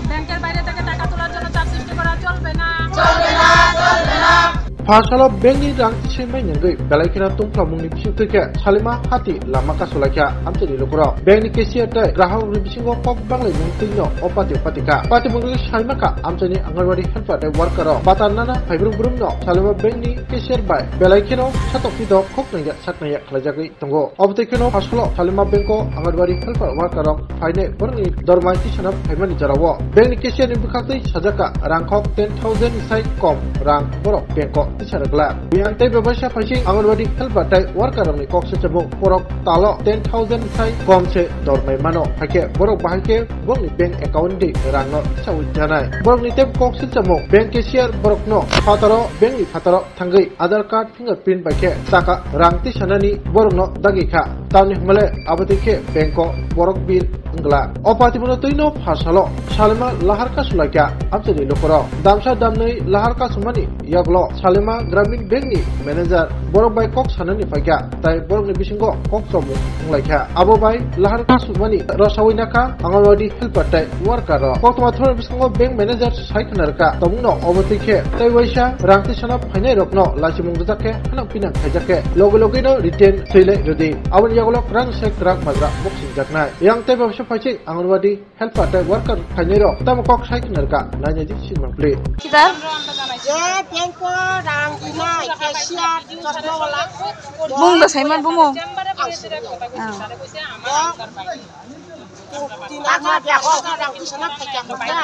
ব্যাংকের বাইরে থেকে টাকা তোলার জন্য চাপ সৃষ্টি করা চলবে না। Pasal bengi rang semai nyangai belai kena tungkla mungni bising teke salima hati lama kasulaka amteri lokoro bengi kesia dai grahak ri bisingo kok banglai mung tingno opati patika pati mungri salima ka amteni angarwadi helper dai worker patanana faibrum brum no salima bengi kesia bai belai keno satok pido kok naya satnaya khlajagai tongo obte keno pasalo salima bengko angarwadi helper worker faine borni dormai kisanap faimani jarawo bengi kesia ni bukaktai sajaka rangkok 10,000 sai kom rang borok bengko Saragla. Yang tay ବ୍ୟବସାୟ ପାଇଁ anganwadi helper tay worker ni kok sejabung porok talo 10,000 sai kom se dormai mano hake borok bahake bong ni bank account di rangno sawi janai borok ni tep kok sejabung bank cashier borok no fataro bank ni fataro thangai aadhar card fingerprint bake saka rang ti sanani borok no dagi kha tawni male abati ke bank ko borok bir ngla opati mono toino phasalo salima lahar ka sulaka amseri lokoro damsa damnai lahar ka sumani yaglo salima ग्रामीण bank नि manager borok bai kok sanani faika tai borok ni bisingo kok somu nglaikha abo bai lahar ka sumani rosawi naka anganwadi helper tai worker kok toma thor bisingo bank manager saikhanar ka tomno obotike tai waisa rangti sana phainai rokno lasimung dake hanang pinang khajake logo logo no return thile rodi abon yagolo rang sek rak madra boxing jaknai yang tai babsa phaichi anganwadi helper tai worker phainai ro tam kok saikhanar ka nainaji sinmang play kita je bengko rang dinai kesia wala bung da saiman bumo tindakan dia orang di sana kerja kerja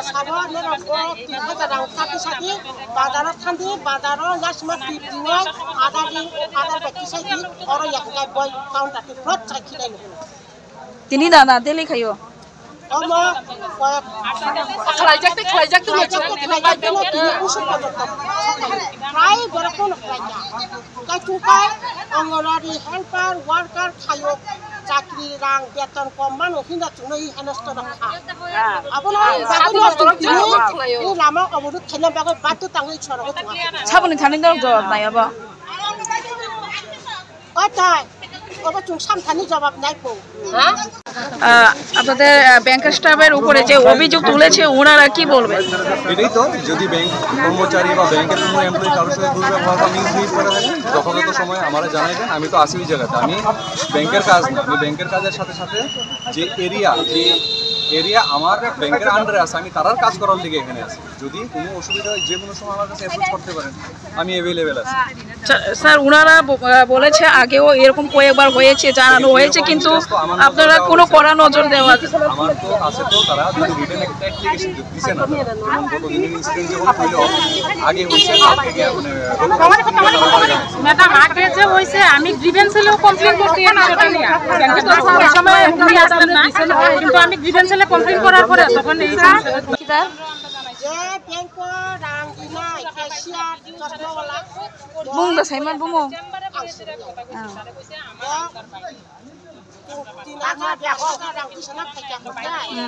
sabar ni orang kita orang tapi sati badarat kandi badarat nasmat dibuat ada beki sati orang yang kayak boy tahun tapi front sakit ini tini dana deli kayo Oma Kelajak tu kerja ini usul betul Rai berapun kerja Kai cukai anggotari helper worker kayu cakri rang beton koman hingga cunai anas terang apa ini lama abudut kena bagai batu tanggung cara itu sabun thanin dong jawab nai aba otai apa cung sam thani jawab nai po আপনাদের bank স্টাফের উপরে যে অভিযোগ তুলেছে ওনারা কি বলবেন এটাই তো যদি ব্যাংক কর্মচারী বা ব্যাংকের কোনো এমপ্লয়ি কারোর সাথে দুর্ব্যবহার বা মিসবিহেভ করে থাকেন যথাযথ সময় আমারা জানাইবেন আমি তো আসি ওই জায়গাতে আমি ব্যাংকের কাজ না আমি ব্যাংকের কাজের সাথে সাথে যে এরিয়া আমার ব্যাংকের আন্ডারে আছে আমি তারার কাজ করার দিকে এখানে আছি যদি কোনো অসুবিধা হয় যে কোনো সময় আমার কাছে অ্যাপ্রোচ করতে পারেন আমি অ্যাভেলেবেল আছি স্যার ওনারা বলেছে আগেও এরকম কয়েকবার হয়েছে জানানো হয়েছে কিন্তু আপনারা কোনো কড়া নজর দেওয়া আমার তো কাছে তো তারা রিটেন একটা অ্যাপ্লিকেশন দিছে না যেমন কতদিনের ইনসিডেন্ট যখন হইলো আগে হইছে ম্যাডাম আগে যে হইছে আমি গ্রিভেন্সেলেও কমপ্লেইন করতে সেটা নিয়ে ব্যাংকে তো ওই সময় উনি আসলেন না কিন্তু আমি গ্রিভেন্সেলে কমপ্লেইন করার পরে তখন এই kita je bengko rang dinai kesia wala bung da saiman bumo tindakan dia orang di sana kerja kerja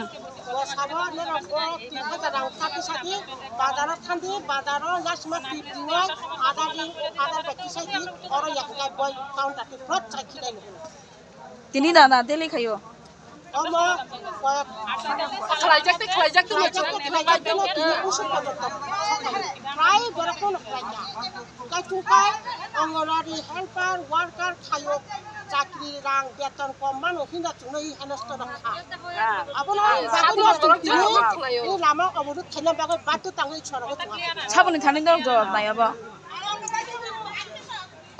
sabar ni orang kita orang tapi sati badarat kandi badarat nasmat dibuat ada beki sati orang yang kayak boy tahun tapi front sakit ini tini dana deli kayo Oma kelajak tu ini usul betul Rai berapun kerja Kai cukai anggotari helper worker kayu cakri rang beton koman hingga cunai anas terang apa ini lama abudut kena bagai batu tanggung cara itu sabun thanin dong jawab nai aba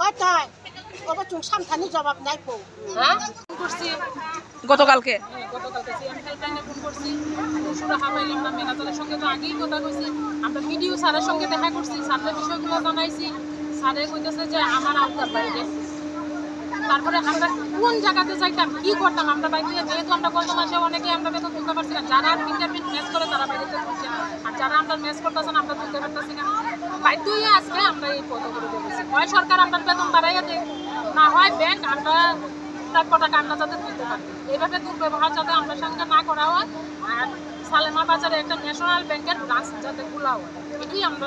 otai apa cung sam thani jawab nai po গতকালকে CM হেল্পলাইনে phone করছি সুরাহা পাইলাম না মেনাতলের সঙ্গে তো আগেই কথা কইছি আমরা ভিডিও স্যারের সঙ্গে দেখা করছি স্যারের বিষয়গুলো জানাইছি স্যারে কইতেছে যে আমার আওতার বাইরে তারপরে আমরা কোন জায়গাতে যাইতাম কি করতাম আমরা বাইরে যেহেতু আমরা গত মাসে অনেকে আমরা বেতন তুলতে পারছি না যারা ফিঙ্গারপ্রিন্ট ম্যাচ করে তারা বাইরে তুলছে আর যারা আমরা ম্যাচ করতেছে না আমরা তুলতে পারতেছি না বাধ্যই আজকে আমরা এই পদগুলো দিয়েছি হয় সরকার আমরা বেতন বাড়াইয়া দেয় না হয় ব্যাংক আমরা টাকা আমরা যাতে তুলতে পারি এইভাবে দুর্ব্যবহার যাতে আমরা সঙ্গে না করা হয় আর সালেমা বাজারে একটা ন্যাশনাল ব্যাংকের ব্রাঞ্চ যাতে খোলা হয় এটাই আমরা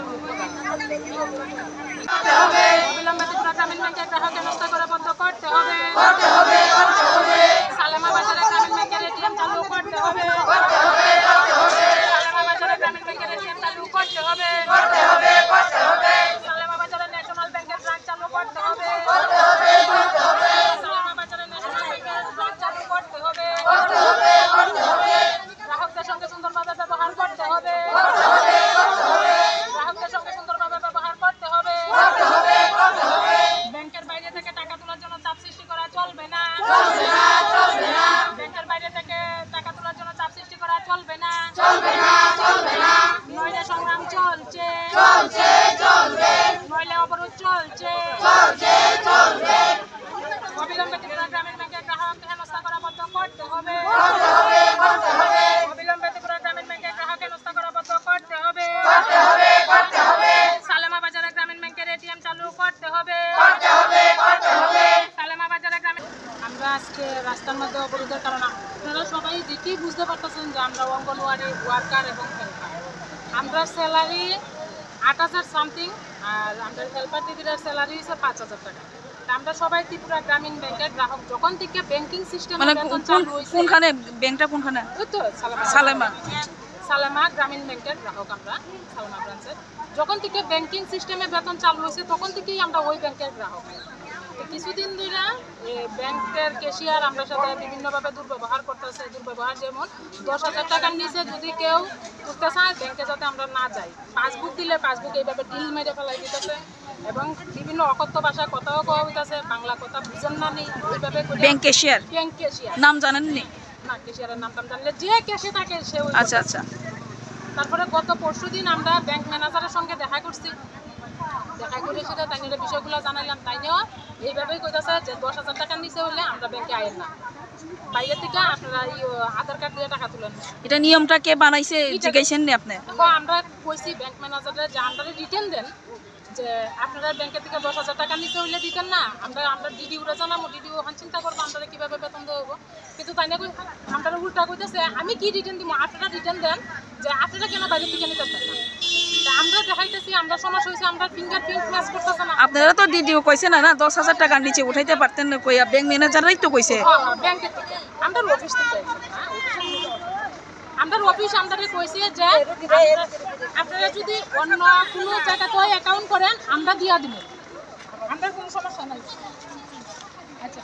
অবিলম্বে ত্রিপুরা গ্রামীণ ব্যাংকের গ্রাহক হেনস্থা করা বন্ধ করতে হবে সালেমা বাজারে গ্রামীণ ব্যাংকের এটিএম চালু দেখেই বুঝতে পারতেছেন যে আমরা অঙ্গনওয়াড়ি ওয়ার্কার এবং হেল্পার। আমরা স্যালারি 8,000 সামথিং, আর আমরা হেল্পার দিদির স্যালারি হচ্ছে 5,000 টাকা। তা আমরা সবাই ত্রিপুরা গ্রামীণ ব্যাংকের গ্রাহক। যখন থেকে ব্যাংকিং সিস্টেম মানে বেতন চালু হয়েছে, কোনখানে ব্যাংকটা কোনখানে? ওই তো সালেমা। সালেমা গ্রামীণ ব্যাংকের গ্রাহক আমরা, সালেমা ব্রাঞ্চের। যখন থেকে ব্যাংকিং সিস্টেমে বেতন চালু হয়েছে তখন থেকেই আমরা ওই ব্যাংকের গ্রাহক। তো কিছুদিন ধরে ব্যাংকের ক্যাশিয়ার আমরা সাথে বিভিন্নভাবে দুর্ব্যবহার করতেছে। দুর্ব্যবহার যেমন 10,000 টাকার নিচে যদি কেউ করতে চায় ব্যাংকে যাতে আমরা না যাই, পাসবুক দিলে পাসবুক এইভাবে ঢিল মেরে ফেলাই দিতেছে এবং বিভিন্ন অকথ্য ভাষায় কথাও কওয়া হইতেছে, বাংলা কথা বুঝেন না নেই ওইভাবে। ব্যাংক ক্যাশিয়ার ব্যাংক ক্যাশিয়ার নাম জানেননি? না, ক্যাশিয়ারের নামটা জানলে যে ক্যাশে থাকে সে ওই আচ্ছা কথা। আচ্ছা। তারপরে গত পরশুদিন আমরা ব্যাংক ম্যানেজারের সঙ্গে দেখা করছি। দেখা করে সেটা তাই বিষয়গুলো জানাইলাম। তাইনেও এইভাবেই কইতাছে যে 10,000 টাকার নিচে হলে আমরা ব্যাংকে আইন না, বাইরে থেকে আপনারা আধার কার্ড দিয়ে টাকা তুলেন। এটা নিয়মটা কে বানাইছে জিজ্ঞাসেন নি আপনি? এখন আমরা কইছি ব্যাংক ম্যানেজারের যে আমরা রিটেন দেন, যে আপনারা ব্যাংকের থেকে 10,000 টাকার নিচে হইলে দিতেন না, আমরা ডিডিউরা জানাবো, ডিডিউ ওখান চিন্তা করবো আমরা কীভাবে বেতন দেবো। কিন্তু তাই না আমরা উল্টা কইতেছে আমি কি রিটার্ন দিব, আপনারা রিটার্ন দেন, যে আপনারা কেন বাইরে থেকে নিতে পারেন না। আমরা দেখাইতেছি আমরা সমস্যা হয়েছে, আমরা ফিঙ্গারপ্রিন্ট ম্যাচ করতেছে না। আপনারা তো ডিডিও কইছে না না 10,000 টাকার নিচে উঠাইতে পারতেন না, কইয়া ব্যাংক ম্যানেজারই তো কইছে। ব্যাংকের থেকে আমরা অফিস থেকে আমরা অফিস আমাদের কইছে যে আপনারা যদি অন্য কোনো জায়গাতে অ্যাকাউন্ট করেন আমরা দিয়া দিব, আমরা কোনো সমস্যা নাই। আচ্ছা।